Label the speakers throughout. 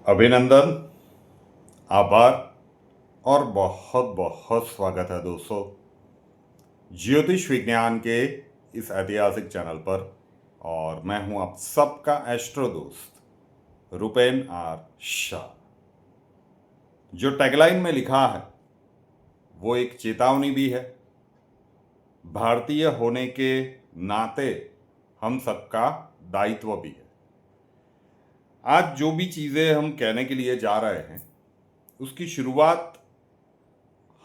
Speaker 1: अभिनंदन, आभार और बहुत बहुत स्वागत है दोस्तों ज्योतिष विज्ञान के इस ऐतिहासिक चैनल पर। और मैं हूं आप सबका एस्ट्रो दोस्त रुपेन आर शाह। जो टैगलाइन में लिखा है वो एक चेतावनी भी है। भारतीय होने के नाते हम सबका दायित्व भी है। आज जो भी चीज़ें हम कहने के लिए जा रहे हैं उसकी शुरुआत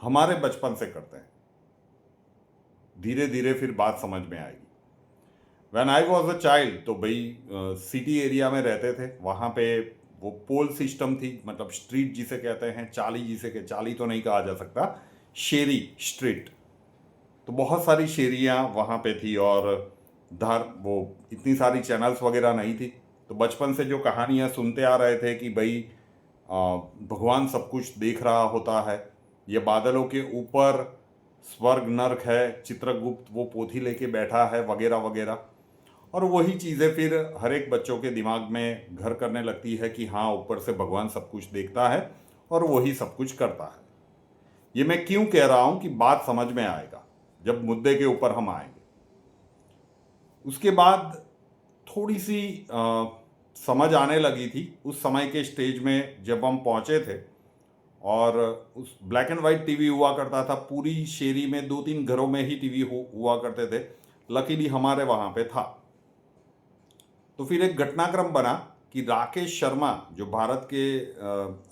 Speaker 1: हमारे बचपन से करते हैं। धीरे धीरे फिर बात समझ में आएगी। When I was a child तो भाई सिटी एरिया में रहते थे। वहाँ पे वो पोल सिस्टम थी, मतलब स्ट्रीट जिसे कहते हैं, चाली जिसे के चाली तो नहीं कहा जा सकता, शेरी स्ट्रीट। तो बहुत सारी शेरियाँ वहाँ पे थी और धार वो इतनी सारी चैनल्स वगैरह नहीं थी। तो बचपन से जो कहानियाँ सुनते आ रहे थे कि भाई भगवान सब कुछ देख रहा होता है, ये बादलों के ऊपर स्वर्ग नर्क है, चित्रगुप्त वो पोथी लेके बैठा है, वगैरह वगैरह। और वही चीज़ें फिर हर एक बच्चों के दिमाग में घर करने लगती है कि हाँ, ऊपर से भगवान सब कुछ देखता है और वही सब कुछ करता है। ये मैं क्यों कह रहा हूँ कि बात समझ में आएगा जब मुद्दे के ऊपर हम आएंगे। उसके बाद थोड़ी सी समझ आने लगी थी उस समय के स्टेज में जब हम पहुँचे थे। और उस ब्लैक एंड वाइट टीवी हुआ करता था, पूरी शेरी में 2-3 घरों में ही टीवी हुआ करते थे। लकीली हमारे वहाँ पे था। तो फिर एक घटनाक्रम बना कि राकेश शर्मा जो भारत के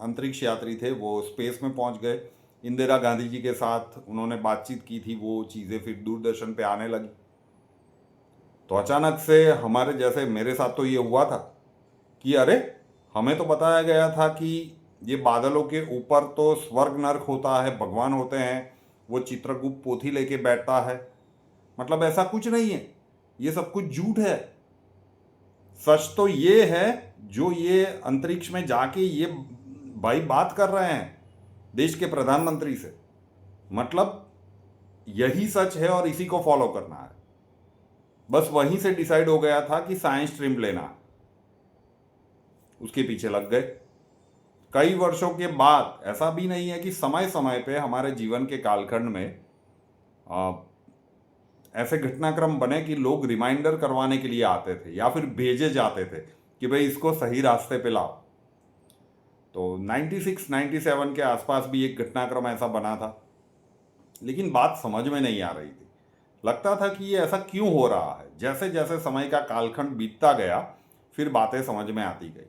Speaker 1: अंतरिक्ष यात्री थे, वो स्पेस में पहुंच गए। इंदिरा गांधी जी के साथ उन्होंने बातचीत की थी, वो चीज़ें फिर दूरदर्शन पे आने लगी। तो अचानक से हमारे जैसे, मेरे साथ तो ये हुआ था कि अरे, हमें तो बताया गया था कि ये बादलों के ऊपर तो स्वर्ग नर्क होता है, भगवान होते हैं, वो चित्रगुप्त पोथी लेके बैठता है। मतलब ऐसा कुछ नहीं है, ये सब कुछ झूठ है। सच तो ये है जो ये अंतरिक्ष में जाके ये भाई बात कर रहे हैं देश के प्रधानमंत्री से। मतलब यही सच है और इसी को फॉलो करना है। बस वहीं से डिसाइड हो गया था कि साइंस स्ट्रीम लेना है, उसके पीछे लग गए। कई वर्षों के बाद, ऐसा भी नहीं है कि समय समय पे हमारे जीवन के कालखंड में आ, ऐसे घटनाक्रम बने कि लोग रिमाइंडर करवाने के लिए आते थे या फिर भेजे जाते थे कि भाई इसको सही रास्ते पे लाओ। तो 96-97 के आसपास भी एक घटनाक्रम ऐसा बना था, लेकिन बात समझ में नहीं आ रही थी। लगता था कि ये ऐसा क्यों हो रहा है। जैसे जैसे समय का कालखंड बीतता गया फिर बातें समझ में आती गई।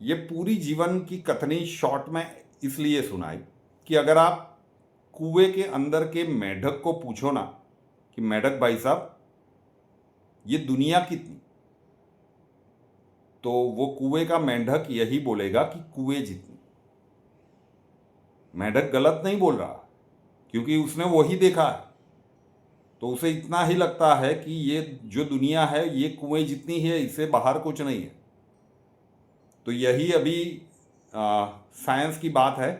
Speaker 1: ये पूरी जीवन की कथनी शॉर्ट में इसलिए सुनाई कि अगर आप कुएं के अंदर के मेढक को पूछो ना कि मेढक भाई साहब ये दुनिया कितनी, तो वो कुएं का मेंढक यही बोलेगा कि कुएं जितनी। मेढक गलत नहीं बोल रहा क्योंकि उसने वही देखा है। तो उसे इतना ही लगता है कि ये जो दुनिया है ये कुएं जितनी है, इससे बाहर कुछ नहीं है। तो यही अभी साइंस की बात है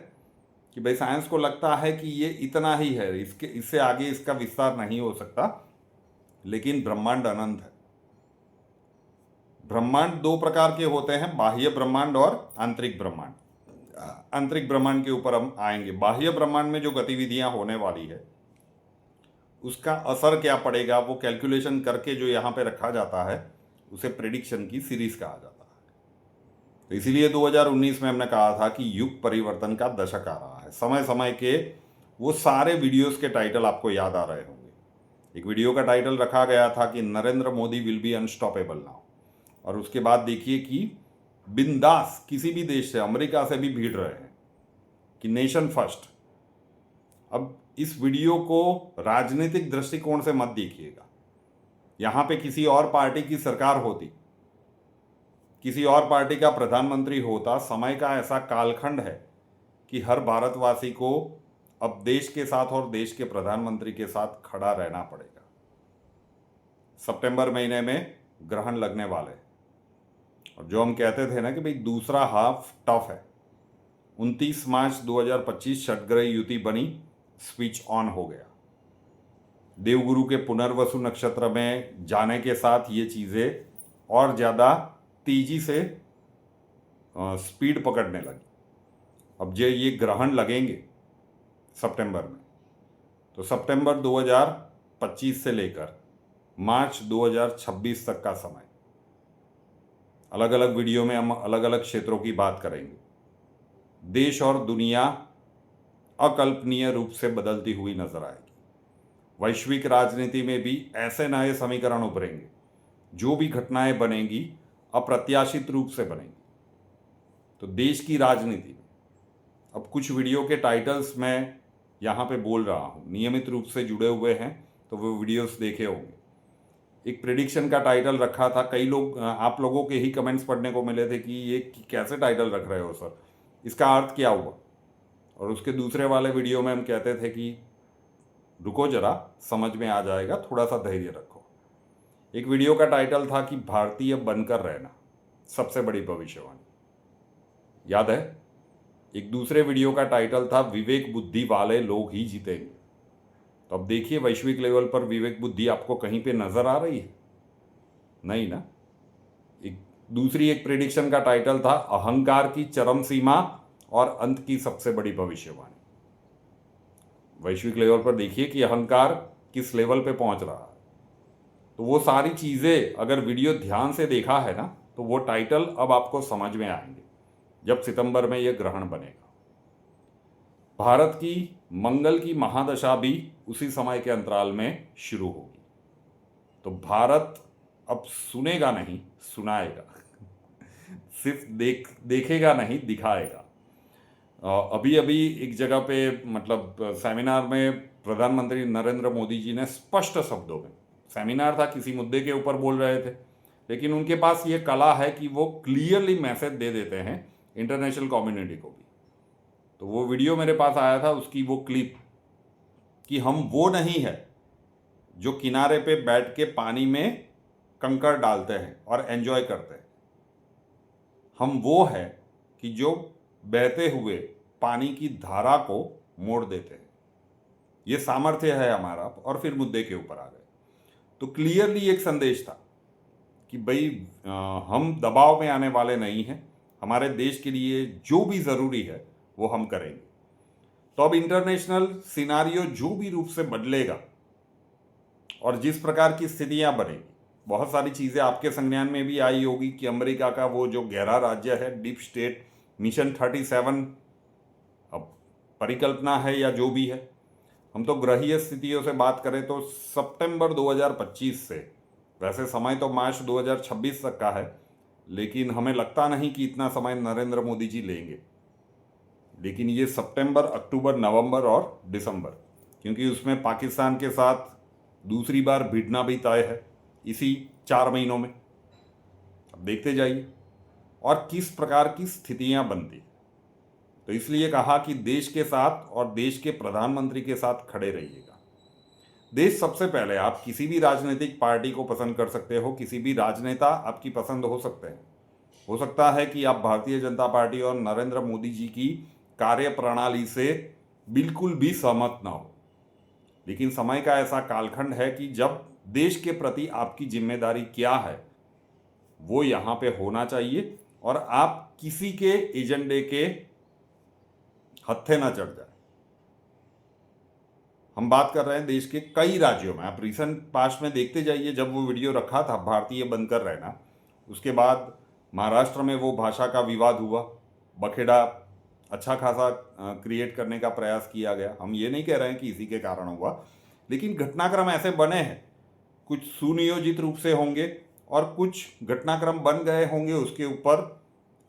Speaker 1: कि भाई साइंस को लगता है कि ये इतना ही है, इसके इससे आगे इसका विस्तार नहीं हो सकता। लेकिन ब्रह्मांड अनंत है। ब्रह्मांड दो प्रकार के होते हैं, बाह्य ब्रह्मांड और आंतरिक ब्रह्मांड। आंतरिक ब्रह्मांड के ऊपर हम आएंगे। बाह्य ब्रह्मांड में जो गतिविधियां होने वाली है उसका असर क्या पड़ेगा, वो कैलकुलेशन करके जो यहाँ पे रखा जाता है उसे प्रेडिक्शन की सीरीज कहा जाता है। तो इसीलिए 2019 में हमने कहा था कि युग परिवर्तन का दशक आ रहा है। समय समय के वो सारे वीडियोस के टाइटल आपको याद आ रहे होंगे। एक वीडियो का टाइटल रखा गया था कि Narendra Modi will be unstoppable now. और उसके बाद देखिए कि बिंदास किसी भी देश से, अमेरिका से भी भीड़ रहे हैं कि नेशन फर्स्ट। अब इस वीडियो को राजनीतिक दृष्टिकोण से मत देखिएगा। यहाँ पे किसी और पार्टी की सरकार होती, किसी और पार्टी का प्रधानमंत्री होता, समय का ऐसा कालखंड है कि हर भारतवासी को अब देश के साथ और देश के प्रधानमंत्री के साथ खड़ा रहना पड़ेगा। सितंबर महीने में ग्रहण लगने वाले, और जो हम कहते थे ना कि भाई दूसरा हाफ टफ है, 29 मार्च 2025 षटग्रह युति बनी, स्विच ऑन हो गया। देवगुरु के पुनर्वसु नक्षत्र में जाने के साथ ये चीज़ें और ज़्यादा तेजी से स्पीड पकड़ने लगी। अब ये ग्रहण लगेंगे सितंबर में, तो सितंबर 2025 से लेकर मार्च 2026 तक का समय, अलग अलग वीडियो में हम अलग अलग क्षेत्रों की बात करेंगे। देश और दुनिया अकल्पनीय रूप से बदलती हुई नजर आएगी। वैश्विक राजनीति में भी ऐसे नए समीकरण उभरेंगे। जो भी घटनाएं बनेंगी अप्रत्याशित रूप से बनेंगी। तो देश की राजनीति में अब कुछ वीडियो के टाइटल्स मैं यहाँ पे बोल रहा हूँ, नियमित रूप से जुड़े हुए हैं तो वो वीडियोस देखे होंगे। एक प्रिडिक्शन का टाइटल रखा था, कई लोग आप लोगों के ही कमेंट्स पढ़ने को मिले थे कि ये कैसे टाइटल रख रहे हो सर, इसका अर्थ क्या हुआ। और उसके दूसरे वाले वीडियो में हम कहते थे कि रुको जरा, समझ में आ जाएगा, थोड़ा सा धैर्य रखो। एक वीडियो का टाइटल था कि भारतीय बनकर रहना सबसे बड़ी भविष्यवाणी, याद है। एक दूसरे वीडियो का टाइटल था विवेक बुद्धि वाले लोग ही जीतेंगे। तो अब देखिए वैश्विक लेवल पर विवेक बुद्धि आपको कहीं पे नजर आ रही है? नहीं ना। एक प्रेडिक्शन का टाइटल था अहंकार की चरम सीमा और अंत की सबसे बड़ी भविष्यवाणी। वैश्विक लेवल पर देखिए कि अहंकार किस लेवल पे पहुंच रहा है। तो वो सारी चीजें अगर वीडियो ध्यान से देखा है ना, तो वो टाइटल अब आपको समझ में आएंगे जब सितंबर में यह ग्रहण बनेगा। भारत की मंगल की महादशा भी उसी समय के अंतराल में शुरू होगी। तो भारत अब सुनेगा नहीं, सुनाएगा। सिर्फ देखेगा नहीं, दिखाएगा। अभी अभी एक जगह पे मतलब सेमिनार में प्रधानमंत्री नरेंद्र मोदी जी ने स्पष्ट शब्दों में, सेमिनार था, किसी मुद्दे के ऊपर बोल रहे थे, लेकिन उनके पास ये कला है कि वो क्लियरली मैसेज दे देते हैं इंटरनेशनल कम्युनिटी को भी। तो वो वीडियो मेरे पास आया था, उसकी वो क्लिप, कि हम वो नहीं है जो किनारे पे बैठ के पानी में कंकड़ डालते हैं और एंजॉय करते हैं। हम वो है कि जो बहते हुए पानी की धारा को मोड़ देते हैं। ये सामर्थ्य है हमारा। और फिर मुद्दे के ऊपर आ गए। तो क्लियरली एक संदेश था कि भाई हम दबाव में आने वाले नहीं हैं। हमारे देश के लिए जो भी ज़रूरी है वो हम करेंगे। तो अब इंटरनेशनल सिनारियो जो भी रूप से बदलेगा और जिस प्रकार की स्थितियां बनेगी, बहुत सारी चीज़ें आपके संज्ञान में भी आई होगी कि अमेरिका का वो जो गहरा राज्य है, डीप स्टेट मिशन 37, अब परिकल्पना है या जो भी है, हम तो ग्रहीय स्थितियों से बात करें तो सितंबर 2025 से, वैसे समय तो मार्च 2026 तक का है, लेकिन हमें लगता नहीं कि इतना समय नरेंद्र मोदी जी लेंगे। लेकिन ये सितंबर, अक्टूबर, नवंबर और दिसंबर, क्योंकि उसमें पाकिस्तान के साथ दूसरी बार भिड़ना भी तय है इसी 4 महीनों में। अब देखते जाइए और किस प्रकार की स्थितियां बनती। तो इसलिए कहा कि देश के साथ और देश के प्रधानमंत्री के साथ खड़े रहिएगा। देश सबसे पहले। आप किसी भी राजनीतिक पार्टी को पसंद कर सकते हो, किसी भी राजनेता आपकी पसंद हो सकते हैं। हो सकता है कि आप भारतीय जनता पार्टी और नरेंद्र मोदी जी की कार्य प्रणाली से बिल्कुल भी सहमत ना हो, लेकिन समय का ऐसा कालखंड है कि जब देश के प्रति आपकी जिम्मेदारी क्या है वो यहाँ पे होना चाहिए और आप किसी के एजेंडे के हत्थे ना चढ़ जाए। हम बात कर रहे हैं देश के कई राज्यों में। आप रिसेंट पास्ट में देखते जाइए, जब वो वीडियो रखा था भारतीय बनकर रहना, उसके बाद महाराष्ट्र में वो भाषा का विवाद हुआ, बखेड़ा अच्छा खासा क्रिएट करने का प्रयास किया गया। हम ये नहीं कह रहे हैं कि इसी के कारण हुआ, लेकिन घटनाक्रम ऐसे बने हैं, कुछ सुनियोजित रूप से होंगे और कुछ घटनाक्रम बन गए होंगे, उसके ऊपर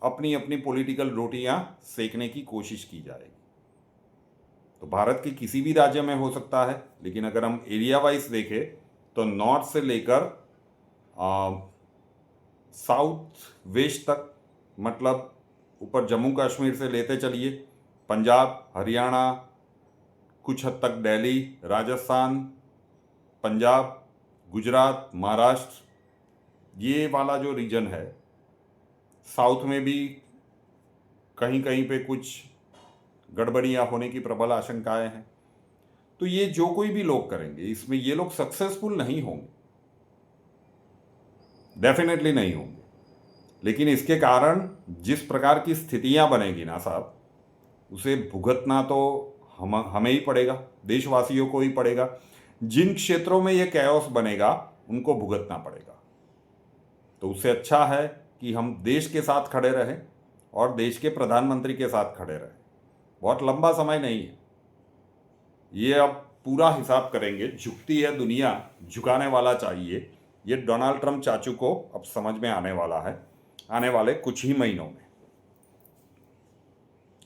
Speaker 1: अपनी अपनी पॉलिटिकल रोटियां सेकने की कोशिश की जाएगी। तो भारत के किसी भी राज्य में हो सकता है, लेकिन अगर हम एरिया वाइज देखें तो नॉर्थ से लेकर साउथ वेस्ट तक, मतलब ऊपर जम्मू कश्मीर से लेते चलिए, पंजाब, हरियाणा, कुछ हद तक दिल्ली, राजस्थान, पंजाब, गुजरात, महाराष्ट्र, ये वाला जो रीजन है, साउथ में भी कहीं कहीं पे कुछ गड़बड़ियाँ होने की प्रबल आशंकाएं हैं। तो ये जो कोई भी लोग करेंगे, इसमें ये लोग सक्सेसफुल नहीं होंगे, डेफिनेटली नहीं होंगे। लेकिन इसके कारण जिस प्रकार की स्थितियां बनेगी ना साहब, उसे भुगतना तो हमें ही पड़ेगा, देशवासियों को ही पड़ेगा। जिन क्षेत्रों में ये कैओस बनेगा उनको भुगतना पड़ेगा। तो उससे अच्छा है कि हम देश के साथ खड़े रहें और देश के प्रधानमंत्री के साथ खड़े रहें। बहुत लंबा समय नहीं है, ये अब पूरा हिसाब करेंगे। झुकती है दुनिया, झुकाने वाला चाहिए, ये डोनाल्ड ट्रंप चाचू को अब समझ में आने वाला है आने वाले कुछ ही महीनों में।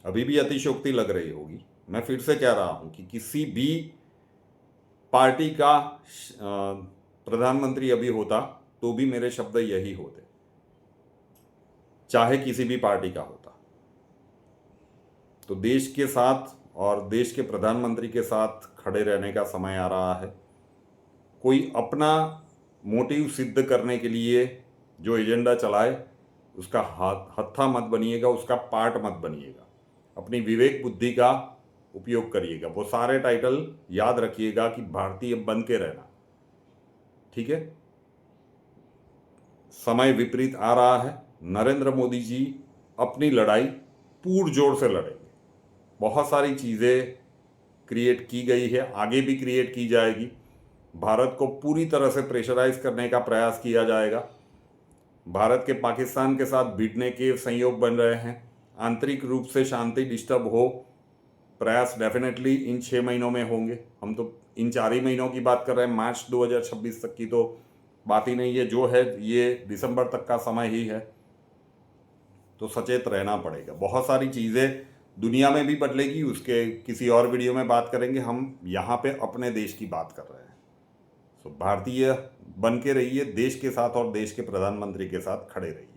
Speaker 1: अभी भी अतिशयोक्ति लग रही होगी, मैं फिर से कह रहा हूं कि किसी भी पार्टी का प्रधानमंत्री अभी होता तो भी मेरे शब्द यही होते, चाहे किसी भी पार्टी का होता। तो देश के साथ और देश के प्रधानमंत्री के साथ खड़े रहने का समय आ रहा है। कोई अपना मोटिव सिद्ध करने के लिए जो एजेंडा चलाए उसका हत्था मत बनिएगा, उसका पार्ट मत बनिएगा। अपनी विवेक बुद्धि का उपयोग करिएगा। वो सारे टाइटल याद रखिएगा कि भारतीय बन के रहना, ठीक है। समय विपरीत आ रहा है। नरेंद्र मोदी जी अपनी लड़ाई पुरजोर से लड़ेंगे। बहुत सारी चीज़ें क्रिएट की गई है, आगे भी क्रिएट की जाएगी। भारत को पूरी तरह से प्रेशराइज करने का प्रयास किया जाएगा। भारत के पाकिस्तान के साथ भिड़ने के संयोग बन रहे हैं। आंतरिक रूप से शांति डिस्टर्ब हो, प्रयास डेफिनेटली इन 6 महीनों में होंगे। हम तो इन 4 ही महीनों की बात कर रहे हैं, मार्च 2026 तक की तो बात ही नहीं है। जो है ये दिसंबर तक का समय ही है। तो सचेत रहना पड़ेगा। बहुत सारी चीज़ें दुनिया में भी बदलेगी, उसके किसी और वीडियो में बात करेंगे। हम यहाँ पे अपने देश की बात कर रहे हैं। तो भारतीय बन के रहिए, देश के साथ और देश के प्रधानमंत्री के साथ खड़े रहिए।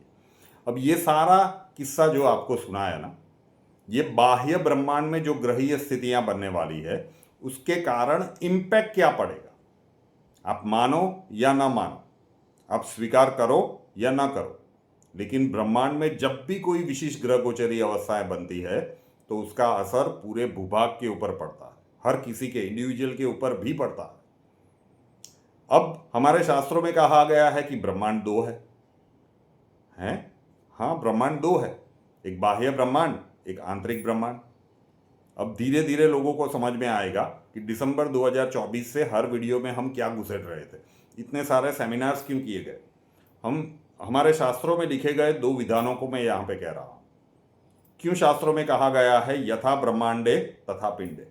Speaker 1: अब ये सारा किस्सा जो आपको सुनाया ना, ये बाह्य ब्रह्मांड में जो ग्रहीय स्थितियां बनने वाली है उसके कारण इम्पैक्ट क्या पड़ेगा, आप मानो या ना मानो, आप स्वीकार करो या ना करो, लेकिन ब्रह्मांड में जब भी कोई विशिष्ट ग्रह गोचरीय अवस्थाएं बनती है तो उसका असर पूरे भूभाग के ऊपर पड़ता है, हर किसी के इंडिविजुअल के ऊपर भी पड़ता है। अब हमारे शास्त्रों में कहा गया है कि ब्रह्मांड दो है? हाँ, ब्रह्मांड दो है, एक बाह्य ब्रह्मांड, एक आंतरिक ब्रह्मांड। अब धीरे धीरे लोगों को समझ में आएगा कि दिसंबर 2024 से हर वीडियो में हम क्या घुसेड़ रहे थे, इतने सारे सेमिनार्स क्यों किए गए। हमारे शास्त्रों में लिखे गए 2 विधानों को मैं यहाँ पे कह रहा हूँ। क्यों शास्त्रों में कहा गया है यथा ब्रह्मांडे तथा पिंडे,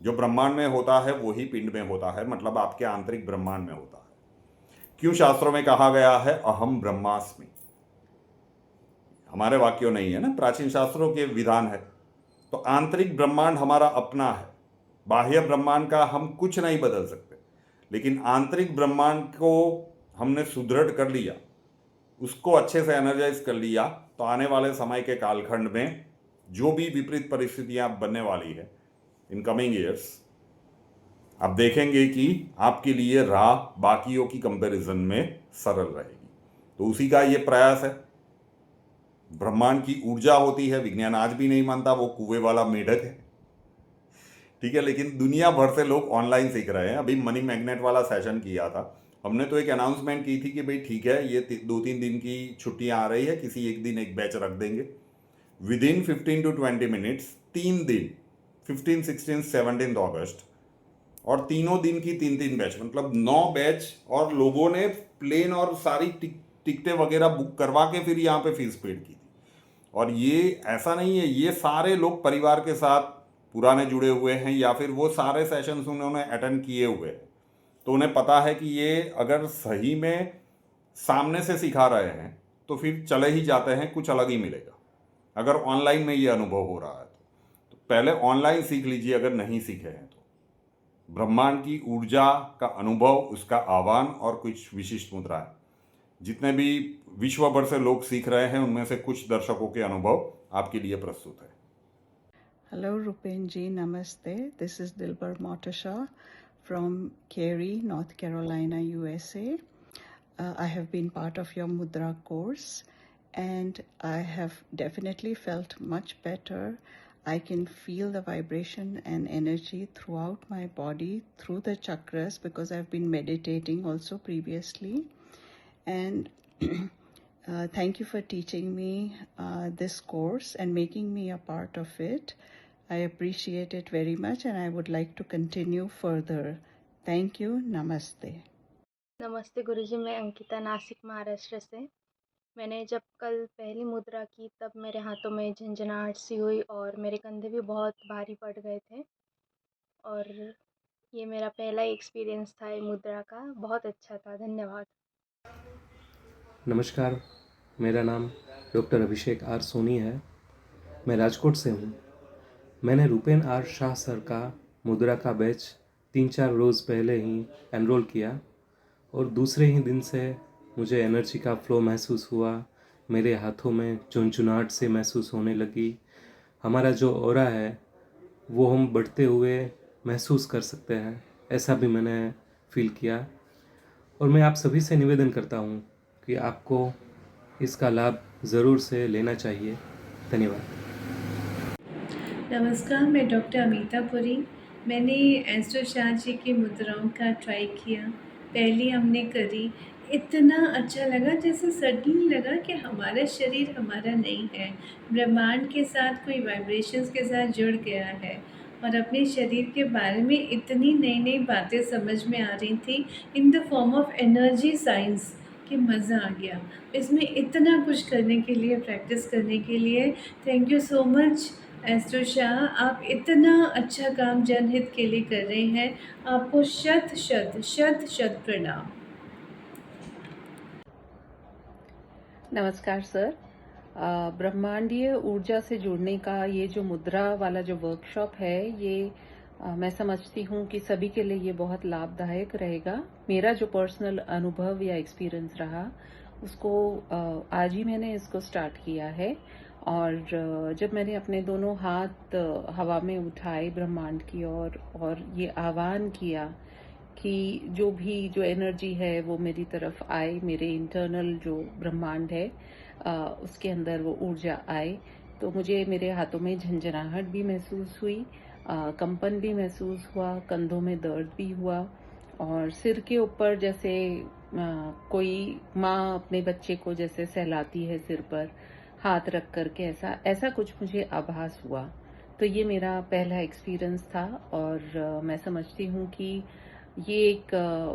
Speaker 1: जो ब्रह्मांड में होता है वही पिंड में होता है, मतलब आपके आंतरिक ब्रह्मांड में होता है। क्यों शास्त्रों में कहा गया है अहम ब्रह्मास्मि, हमारे वाक्यों नहीं है ना, प्राचीन शास्त्रों के विधान है। तो आंतरिक ब्रह्मांड हमारा अपना है, बाह्य ब्रह्मांड का हम कुछ नहीं बदल सकते, लेकिन आंतरिक ब्रह्मांड को हमने सुदृढ़ कर लिया, उसको अच्छे से एनर्जाइज कर लिया, तो आने वाले समय के कालखंड में जो भी विपरीत परिस्थितियां बनने वाली है इन कमिंग ईयर्स, आप देखेंगे कि आपके लिए राह बाकियों की कंपैरिजन में सरल रहेगी। तो उसी का ये प्रयास है। ब्रह्मांड की ऊर्जा होती है, विज्ञान आज भी नहीं मानता, वो कुएं वाला मेढक है, ठीक है। लेकिन दुनिया भर से लोग ऑनलाइन सीख रहे हैं। अभी मनी मैग्नेट वाला सेशन किया था हमने, तो एक अनाउंसमेंट की थी कि भाई ठीक है, ये 2-3 दिन की छुट्टियां आ रही है, किसी एक दिन एक बैच रख देंगे। विद इन 15 to 20 मिनट्स 3 दिन, 15, 16, 17 अगस्त, और तीनों दिन की 3-3 बैच, मतलब 9 बैच, और लोगों ने प्लेन और सारी टिकटें वगैरह बुक करवा के फिर यहाँ पे फीस पेड की थी। और ये ऐसा नहीं है, ये सारे लोग परिवार के साथ पुराने जुड़े हुए हैं या फिर वो सारे सेशंस उन्होंने अटेंड किए हुए हैं, तो उन्हें पता है कि ये अगर सही में सामने से सिखा रहे हैं तो फिर चले ही जाते हैं, कुछ अलग ही मिलेगा। अगर ऑनलाइन में ये अनुभव हो रहा है तो पहले ऑनलाइन सीख लीजिए, अगर नहीं सीखे हैं तो। ब्रह्मांड की ऊर्जा का अनुभव, उसका आह्वान और कुछ विशिष्ट मुद्राएं, जितने भी विश्व भर से लोग सीख रहे हैं उनमें से कुछ दर्शकों के अनुभव आपके लिए प्रस्तुत है।
Speaker 2: Hello Rupen ji, namaste. This is Dilbar Motasha from Cary, North Carolina, USA. I have been part of your Mudra course and I have definitely felt much better. I can feel the vibration and energy throughout my body, through the chakras, because I've been meditating also previously. And Thank you for teaching me this course and making me a part of it. I appreciate it very much and I would like to continue further. Thank you. Namaste.
Speaker 3: नमस्ते गुरुजी, मैं अंकिता नासिक महाराष्ट्र से। मैंने जब कल पहली मुद्रा की तब मेरे हाथों में झंझनाहट सी हुई और मेरे कंधे भी बहुत भारी पड़ गए थे और ये मेरा पहला एक्सपीरियंस था ये मुद्रा का। बहुत अच्छा था। धन्यवाद।
Speaker 4: नमस्कार, मेरा नाम डॉक्टर अभिषेक आर सोनी है। मैं राजकोट से हूँ। मैंने रूपेन आर शाह सर का मुद्रा का बैच 3-4 रोज़ पहले ही एनरोल किया और दूसरे ही दिन से मुझे एनर्जी का फ्लो महसूस हुआ। मेरे हाथों में झुनझुनाहट से महसूस होने लगी। हमारा जो ऑरा है वो हम बढ़ते हुए महसूस कर सकते हैं, ऐसा भी मैंने फील किया। और मैं आप सभी से निवेदन करता हूँ कि आपको इसका लाभ ज़रूर से लेना चाहिए। धन्यवाद।
Speaker 5: नमस्कार, मैं डॉक्टर अमिता पुरी। मैंने एस्ट्रो शाह जी की मुद्राओं का ट्राई किया। पहली हमने करी, इतना अच्छा लगा जैसे सडनली लगा कि हमारा शरीर हमारा नहीं है, ब्रह्मांड के साथ कोई वाइब्रेशंस के साथ जुड़ गया है और अपने शरीर के बारे में इतनी नई नई बातें समझ में आ रही थी in the form of energy science कि मज़ा आ गया। इसमें इतना कुछ करने के लिए, प्रैक्टिस करने के लिए thank you so much astro Shah. आप इतना अच्छा काम जनहित के लिए कर रहे हैं, आपको शत शत शत शत प्रणाम।
Speaker 2: नमस्कार सर। ब्रह्मांडीय ऊर्जा से जुड़ने का ये जो मुद्रा वाला जो वर्कशॉप है ये मैं समझती हूँ कि सभी के लिए ये बहुत लाभदायक रहेगा। मेरा जो पर्सनल अनुभव या एक्सपीरियंस रहा उसको आज ही मैंने इसको स्टार्ट किया है और जब मैंने अपने दोनों हाथ हवा में उठाए ब्रह्मांड की ओर और ये आह्वान किया कि जो एनर्जी है वो मेरी तरफ आए, मेरे इंटरनल जो ब्रह्मांड है उसके अंदर वो ऊर्जा आए, तो मुझे मेरे हाथों में झंझनाहट भी महसूस हुई, कंपन भी महसूस हुआ, कंधों में दर्द भी हुआ और सिर के ऊपर जैसे कोई माँ अपने बच्चे को जैसे सहलाती है सिर पर हाथ रख करके, ऐसा कुछ मुझे आभास हुआ। तो ये मेरा पहला एक्सपीरियंस था और मैं समझती हूँ कि ये एक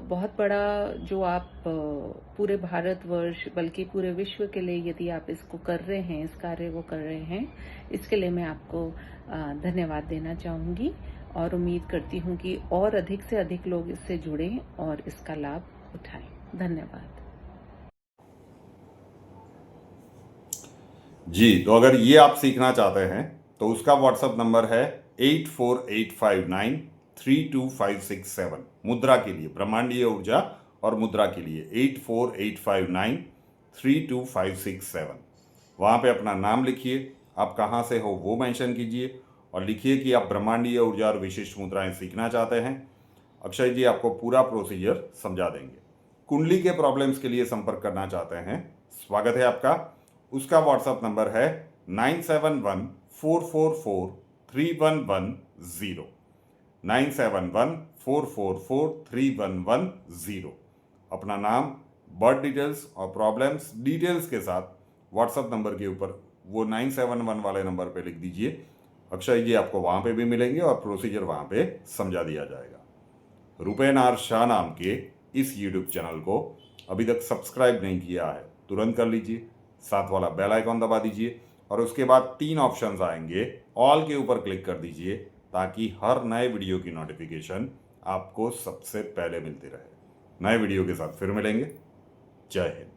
Speaker 2: बहुत बड़ा जो आप पूरे भारतवर्ष बल्कि पूरे विश्व के लिए यदि आप इसको कर रहे हैं, इस कार्य को कर रहे हैं, इसके लिए मैं आपको धन्यवाद देना चाहूँगी और उम्मीद करती हूँ कि और अधिक से अधिक लोग इससे जुड़ें और इसका लाभ उठाएं। धन्यवाद।
Speaker 1: जी, तो अगर ये आप सीखना चाहते हैं तो उसका व्हाट्सएप नंबर है 8485932567 मुद्रा के लिए, ब्रह्मांडीय ऊर्जा और मुद्रा के लिए 8485932567। वहाँ पे अपना नाम लिखिए, आप कहाँ से हो वो मेंशन कीजिए और लिखिए कि आप ब्रह्मांडीय ऊर्जा और विशिष्ट मुद्राएं सीखना चाहते हैं। अक्षय जी आपको पूरा प्रोसीजर समझा देंगे। कुंडली के प्रॉब्लम्स के लिए संपर्क करना चाहते हैं, स्वागत है आपका। उसका व्हाट्सएप नंबर है 9714443110 9714443110। अपना नाम, बर्थ डिटेल्स और प्रॉब्लम्स डिटेल्स के साथ व्हाट्सएप नंबर के ऊपर वो 971 वाले नंबर पे लिख दीजिए। अक्षय जी आपको वहाँ पे भी मिलेंगे और प्रोसीजर वहाँ पे समझा दिया जाएगा। रूपेन आर शाह नाम के इस यूट्यूब चैनल को अभी तक सब्सक्राइब नहीं किया है, तुरंत कर लीजिए, साथ वाला बेल आइकॉन दबा दीजिए और उसके बाद 3 ऑप्शंस आएंगे, ऑल के ऊपर क्लिक कर दीजिए ताकि हर नए वीडियो की नोटिफिकेशन आपको सबसे पहले मिलती रहे। नए वीडियो के साथ फिर मिलेंगे। जय हिंद।